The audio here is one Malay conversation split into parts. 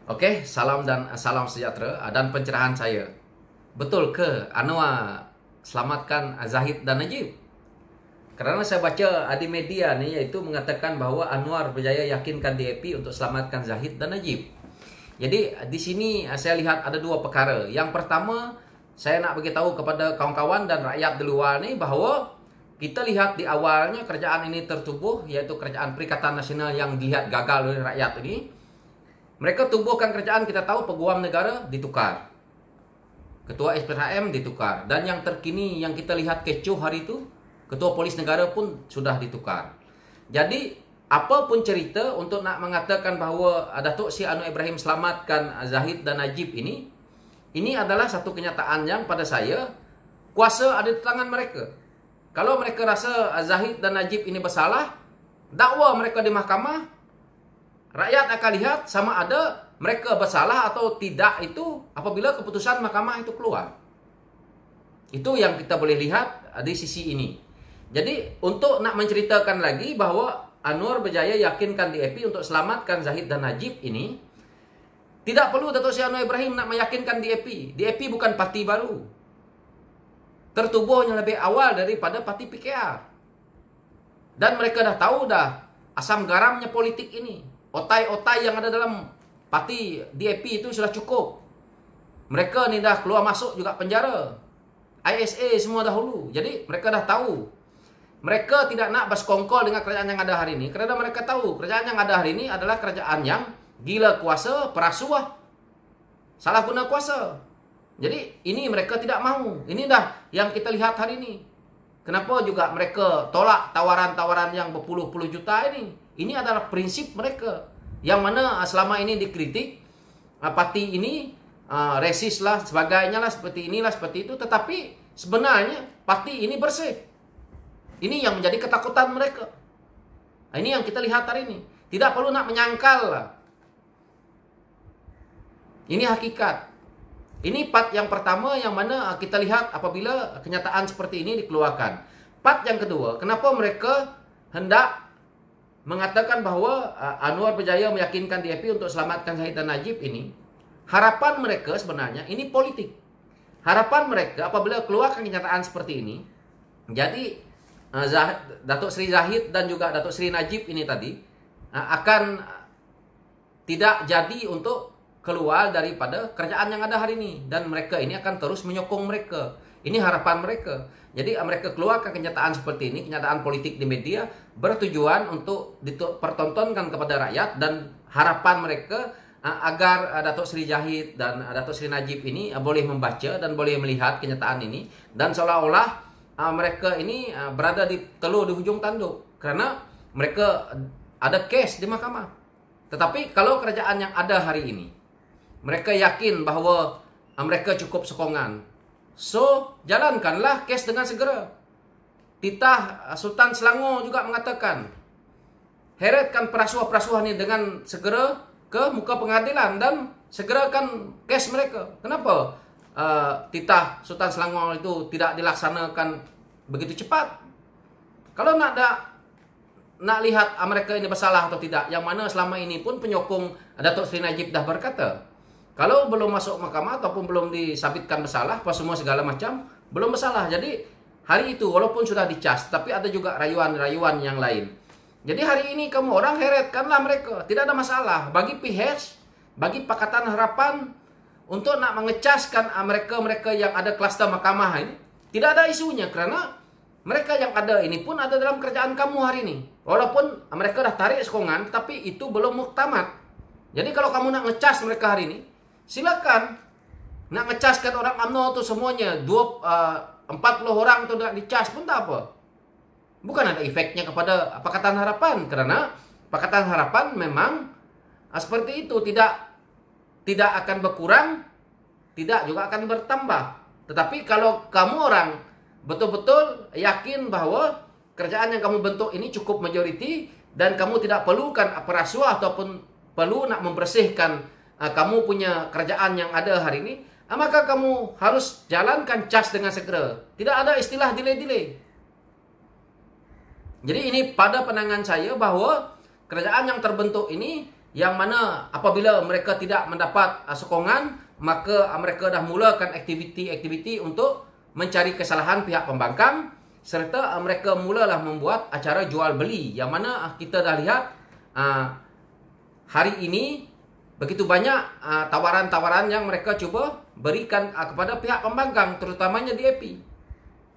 Oke, salam dan salam sejahtera dan pencerahan saya. Betul ke Anwar selamatkan Zahid dan Najib? Karena saya baca di media nih, yaitu mengatakan bahwa Anwar berjaya yakinkan DAP untuk selamatkan Zahid dan Najib. Jadi di sini saya lihat ada dua perkara. Yang pertama, saya nak beritahu kepada kawan-kawan dan rakyat di luar nih bahwa kita lihat di awalnya kerajaan ini tertubuh, yaitu kerajaan Perikatan Nasional yang dilihat gagal oleh rakyat ini. Mereka tubuhkan kerajaan, kita tahu peguam negara ditukar, ketua SPHM ditukar, dan yang terkini yang kita lihat kecoh hari itu, ketua polis negara pun sudah ditukar. Jadi apapun cerita untuk nak mengatakan bahwa Datuk Seri Anwar Ibrahim selamatkan Zahid dan Najib ini adalah satu kenyataan yang pada saya kuasa ada di tangan mereka. Kalau mereka rasa Zahid dan Najib ini bersalah, dakwa mereka di mahkamah. Rakyat akan lihat sama ada mereka bersalah atau tidak itu apabila keputusan mahkamah itu keluar. Itu yang kita boleh lihat di sisi ini. Jadi untuk nak menceritakan lagi bahwa Anwar berjaya yakinkan DAP untuk selamatkan Zahid dan Najib ini, tidak perlu Datuk Seri Anwar Ibrahim nak meyakinkan DAP. DAP bukan parti baru. Tertubuhnya lebih awal daripada parti PKR. Dan mereka dah tahu dah asam garamnya politik ini. Otai-otai yang ada dalam parti DAP itu sudah cukup. Mereka ni dah keluar masuk juga penjara. ISA semua dahulu. Jadi mereka dah tahu. Mereka tidak nak bersekongkol dengan kerajaan yang ada hari ini. Kerana mereka tahu kerajaan yang ada hari ini adalah kerajaan yang gila kuasa, perasuah, salah guna kuasa. Jadi ini mereka tidak mahu. Ini dah yang kita lihat hari ini. Kenapa juga mereka tolak tawaran-tawaran yang berpuluh-puluh juta ini? Ini adalah prinsip mereka. Yang mana selama ini dikritik, parti ini resis lah, sebagainya lah, seperti inilah, seperti itu. Tetapi sebenarnya parti ini bersih. Ini yang menjadi ketakutan mereka. Ini yang kita lihat hari ini. Tidak perlu nak menyangkal lah. Ini hakikat. Ini part yang pertama yang mana kita lihat apabila kenyataan seperti ini dikeluarkan. Part yang kedua, kenapa mereka hendak mengatakan bahwa Anwar berjaya meyakinkan DAP untuk selamatkan Zahid dan Najib ini. Harapan mereka sebenarnya ini politik. Harapan mereka apabila keluarkan kenyataan seperti ini, jadi Datuk Seri Zahid dan juga Datuk Seri Najib ini tadi akan tidak jadi untuk keluar daripada kerajaan yang ada hari ini. Dan mereka ini akan terus menyokong mereka. Ini harapan mereka. Jadi mereka keluarkan kenyataan seperti ini, kenyataan politik di media, bertujuan untuk dipertontonkan kepada rakyat. Dan harapan mereka agar Datuk Seri Zahid dan Datuk Seri Najib ini boleh membaca dan boleh melihat kenyataan ini. Dan seolah-olah mereka ini berada di telur di hujung tanduk. Kerana mereka ada kes di mahkamah. Tetapi kalau kerajaan yang ada hari ini, mereka yakin bahawa mereka cukup sokongan. So, jalankanlah kes dengan segera. Titah Sultan Selangor juga mengatakan, heretkan perasuah-perasuah ini dengan segera ke muka pengadilan dan segerakan kes mereka. Kenapa titah Sultan Selangor itu tidak dilaksanakan begitu cepat? Kalau nak lihat mereka ini bersalah atau tidak, yang mana selama ini pun penyokong Datuk Seri Najib dah berkata, kalau belum masuk mahkamah ataupun belum disabitkan bersalah, apa semua segala macam, belum bersalah. Jadi hari itu walaupun sudah dicas, tapi ada juga rayuan-rayuan yang lain. Jadi hari ini kamu orang heretkanlah mereka. Tidak ada masalah. Bagi PH, bagi Pakatan Harapan, untuk nak mengecaskan mereka-mereka yang ada kluster mahkamah ini, tidak ada isunya. Kerana mereka yang ada ini pun ada dalam kerajaan kamu hari ini. Walaupun mereka dah tarik sokongan, tapi itu belum muktamad. Jadi kalau kamu nak ngecas mereka hari ini, silakan. Nak ngecaskan orang UMNO tu semuanya 40 orang tu nak dicas pun tak apa. Bukan ada efeknya kepada Pakatan Harapan. Kerana Pakatan Harapan memang seperti itu. Tidak akan berkurang, tidak juga akan bertambah. Tetapi kalau kamu orang betul-betul yakin bahawa kerajaan yang kamu bentuk ini cukup majoriti dan kamu tidak perlukan perasuah ataupun perlu nak membersihkan kamu punya kerajaan yang ada hari ini, maka kamu harus jalankan cas dengan segera. Tidak ada istilah delay-delay. Jadi ini pada pandangan saya bahawa kerajaan yang terbentuk ini yang mana apabila mereka tidak mendapat sokongan, maka mereka dah mulakan aktiviti-aktiviti untuk mencari kesalahan pihak pembangkang, serta mereka mulalah membuat acara jual beli, yang mana kita dah lihat hari ini begitu banyak tawaran-tawaran yang mereka cuba berikan kepada pihak pembangkang, terutamanya DAP.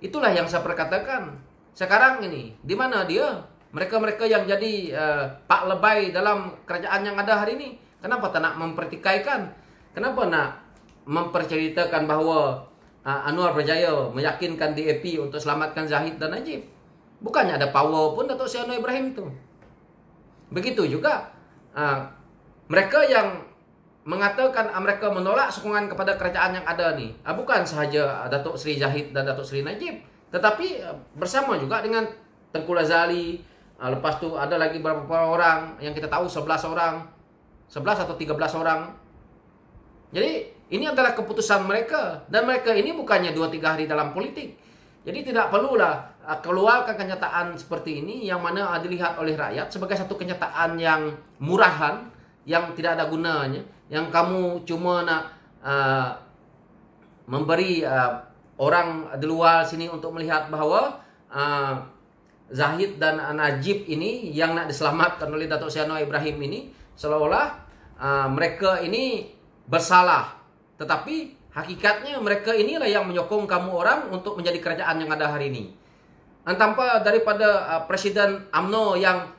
Itulah yang saya perkatakan. Sekarang ini, di mana dia? Mereka-mereka yang jadi pak lebay dalam kerajaan yang ada hari ini. Kenapa tak nak mempertikaikan? Kenapa nak memperceritakan bahawa Anwar berjaya meyakinkan DAP untuk selamatkan Zahid dan Najib? Bukannya ada power pun Datuk Seri Anwar Ibrahim itu. Begitu juga mereka yang mengatakan mereka menolak sokongan kepada kerajaan yang ada ni, bukan sahaja Datuk Seri Zahid dan Datuk Seri Najib, tetapi bersama juga dengan Tengku Razali. Lepas tu ada lagi beberapa orang yang kita tahu 11 atau 13 orang. Jadi ini adalah keputusan mereka, dan mereka ini bukannya 2-3 hari dalam politik. Jadi tidak perlulah keluarkan kenyataan seperti ini yang mana dilihat oleh rakyat sebagai satu kenyataan yang murahan, yang tidak ada gunanya, yang kamu cuma nak memberi orang di luar sini untuk melihat bahawa Zahid dan Najib ini yang nak diselamatkan oleh Datuk Seri Anwar Ibrahim ini seolah-olah mereka ini bersalah. Tetapi hakikatnya mereka inilah yang menyokong kamu orang untuk menjadi kerajaan yang ada hari ini. Tanpa daripada Presiden UMNO yang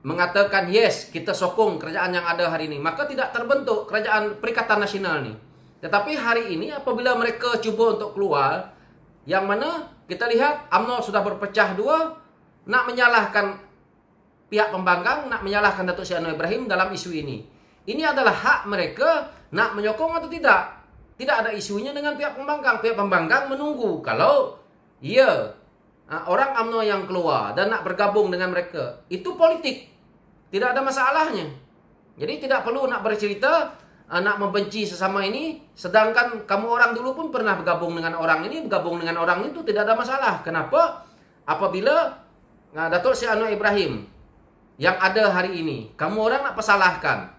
mengatakan yes, kita sokong kerajaan yang ada hari ini, maka tidak terbentuk kerajaan Perikatan Nasional ni. Tetapi hari ini apabila mereka cuba untuk keluar, yang mana kita lihat UMNO sudah berpecah dua, nak menyalahkan pihak pembangkang, nak menyalahkan Datuk Seri Anwar Ibrahim dalam isu ini. Ini adalah hak mereka nak menyokong atau tidak. Tidak ada isunya dengan pihak pembangkang. Pihak pembangkang menunggu kalau orang UMNO yang keluar dan nak bergabung dengan mereka, itu politik, tidak ada masalahnya. Jadi tidak perlu nak bercerita nak membenci sesama ini, sedangkan kamu orang dulu pun pernah bergabung dengan orang ini, bergabung dengan orang itu, tidak ada masalah. Kenapa? Apabila Datuk Seri Anwar Ibrahim yang ada hari ini, kamu orang nak persalahkan.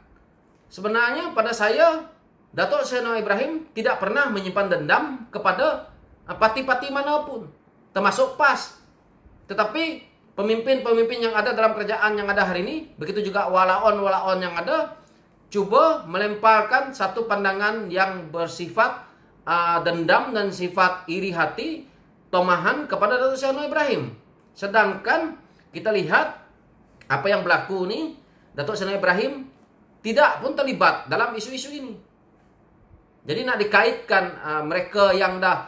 Sebenarnya pada saya, Datuk Seri Anwar Ibrahim tidak pernah menyimpan dendam kepada parti-parti manapun, termasuk PAS. Tetapi pemimpin-pemimpin yang ada dalam kerajaan yang ada hari ini, begitu juga walaon-walaon yang ada, cuba melemparkan satu pandangan yang bersifat dendam dan sifat iri hati, tomahan kepada Datuk Seri Anwar Ibrahim. Sedangkan kita lihat apa yang berlaku ni, Datuk Seri Anwar Ibrahim tidak pun terlibat dalam isu-isu ini. Jadi nak dikaitkan mereka yang dah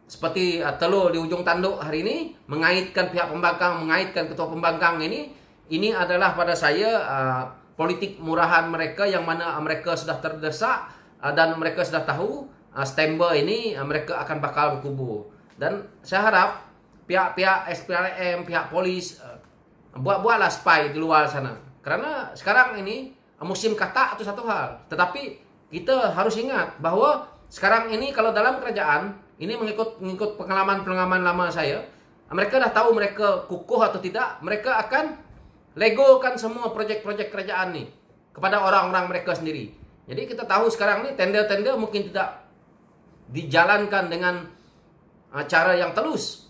seperti telur di ujung tanduk hari ini, mengaitkan pihak pembangkang, mengaitkan ketua pembangkang ini adalah pada saya politik murahan mereka, yang mana mereka sudah terdesak dan mereka sudah tahu September ini mereka akan bakal berkubu. Dan saya harap pihak-pihak SPRM, pihak polis buatlah spy di luar sana. Karena sekarang ini musim katak itu satu hal, tetapi kita harus ingat bahawa sekarang ini kalau dalam kerajaan ini mengikut pengalaman lama saya, mereka dah tahu mereka kukuh atau tidak, mereka akan legokan semua projek-projek kerajaan ni kepada orang-orang mereka sendiri. Jadi kita tahu sekarang ni tender-tender mungkin tidak dijalankan dengan cara yang telus.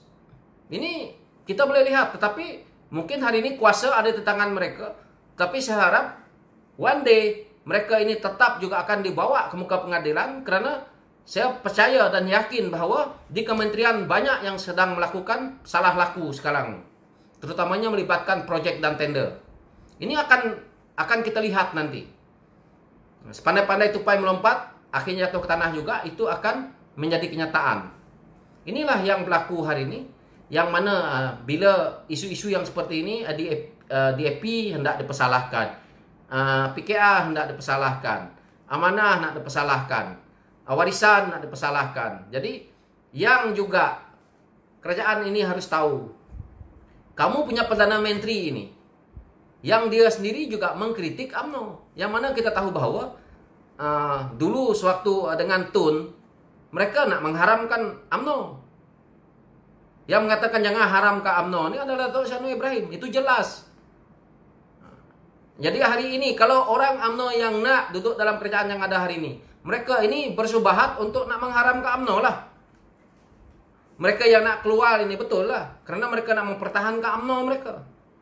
Ini kita boleh lihat, tetapi mungkin hari ini kuasa ada di tangan mereka. Tapi saya harap one day mereka ini tetap juga akan dibawa ke muka pengadilan, kerana saya percaya dan yakin bahawa di kementerian banyak yang sedang melakukan salah laku sekarang, terutamanya melibatkan projek dan tender. Ini akan kita lihat nanti. Sepandai-pandai tupai melompat, akhirnya jatuh ke tanah juga, itu akan menjadi kenyataan. Inilah yang berlaku hari ini, yang mana bila isu-isu yang seperti ini DAP hendak dipersalahkan, PKA hendak dipersalahkan, amanah nak dipersalahkan, warisan nak dipersalahkan. Jadi yang juga kerajaan ini harus tahu, kamu punya Perdana Menteri ini, yang dia sendiri juga mengkritik UMNO, yang mana kita tahu bahawa dulu sewaktu dengan Tun, mereka nak mengharamkan UMNO. Yang mengatakan jangan haram ke UMNO ini adalah Datuk Seri Anwar Ibrahim. Itu jelas. Jadi hari ini kalau orang UMNO yang nak duduk dalam kerajaan yang ada hari ini, mereka ini bersubahat untuk nak mengharamkan UMNO lah. Mereka yang nak keluar ini betul lah, karena mereka nak mempertahankan UMNO mereka.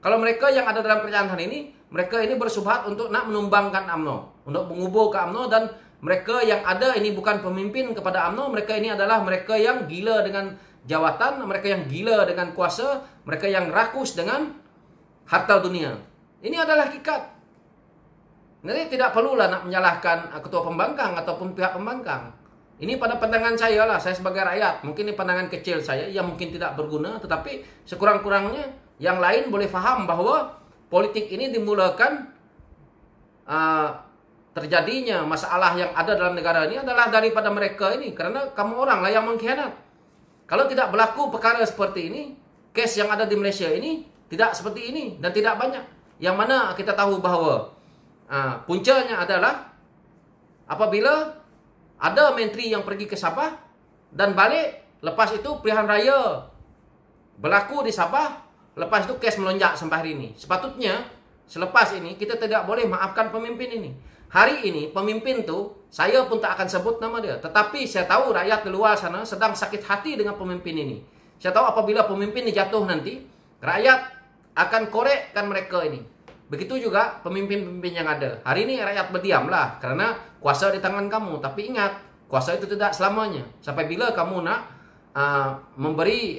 Kalau mereka yang ada dalam kerajaan hari ini, mereka ini bersubahat untuk nak menumbangkan UMNO, untuk menguburkan UMNO, dan mereka yang ada ini bukan pemimpin kepada UMNO, mereka ini adalah mereka yang gila dengan jawatan, mereka yang gila dengan kuasa, mereka yang rakus dengan harta dunia. Ini adalah hakikat. Jadi tidak perlulah nak menyalahkan ketua pembangkang ataupun pihak pembangkang. Ini pada pandangan saya lah, saya sebagai rakyat. Mungkin ini pandangan kecil saya yang mungkin tidak berguna, tetapi sekurang-kurangnya yang lain boleh faham bahwa politik ini dimulakan terjadinya masalah yang ada dalam negara ini adalah daripada mereka ini. Karena kamu orang lah yang mengkhianat. Kalau tidak berlaku perkara seperti ini, kes yang ada di Malaysia ini tidak seperti ini dan tidak banyak. Yang mana kita tahu bahawa puncanya adalah apabila ada menteri yang pergi ke Sabah dan balik, lepas itu pilihan raya berlaku di Sabah, lepas itu kes melonjak sampai hari ini. Sepatutnya selepas ini kita tidak boleh maafkan pemimpin ini. Hari ini pemimpin tu saya pun tak akan sebut nama dia, tetapi saya tahu rakyat di luar sana sedang sakit hati dengan pemimpin ini. Saya tahu apabila pemimpin ini jatuh nanti, rakyat akan korekkan mereka ini. Begitu juga pemimpin-pemimpin yang ada. Hari ini rakyat berdiamlah karena kuasa di tangan kamu. Tapi ingat, kuasa itu tidak selamanya. Sampai bila kamu nak memberi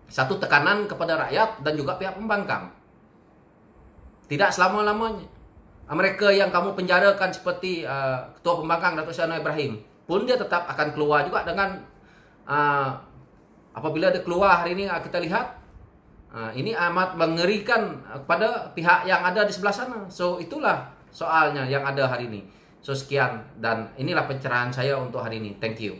satu tekanan kepada rakyat dan juga pihak pembangkang. Tidak selama-lamanya. Mereka yang kamu penjarakan seperti Ketua Pembangkang Datuk Seri Anwar Ibrahim pun dia tetap akan keluar juga dengan apabila dia keluar hari ini kita lihat ini amat mengerikan kepada pihak yang ada di sebelah sana. So itulah soalnya yang ada hari ini. So sekian dan inilah pencerahan saya untuk hari ini. Thank you.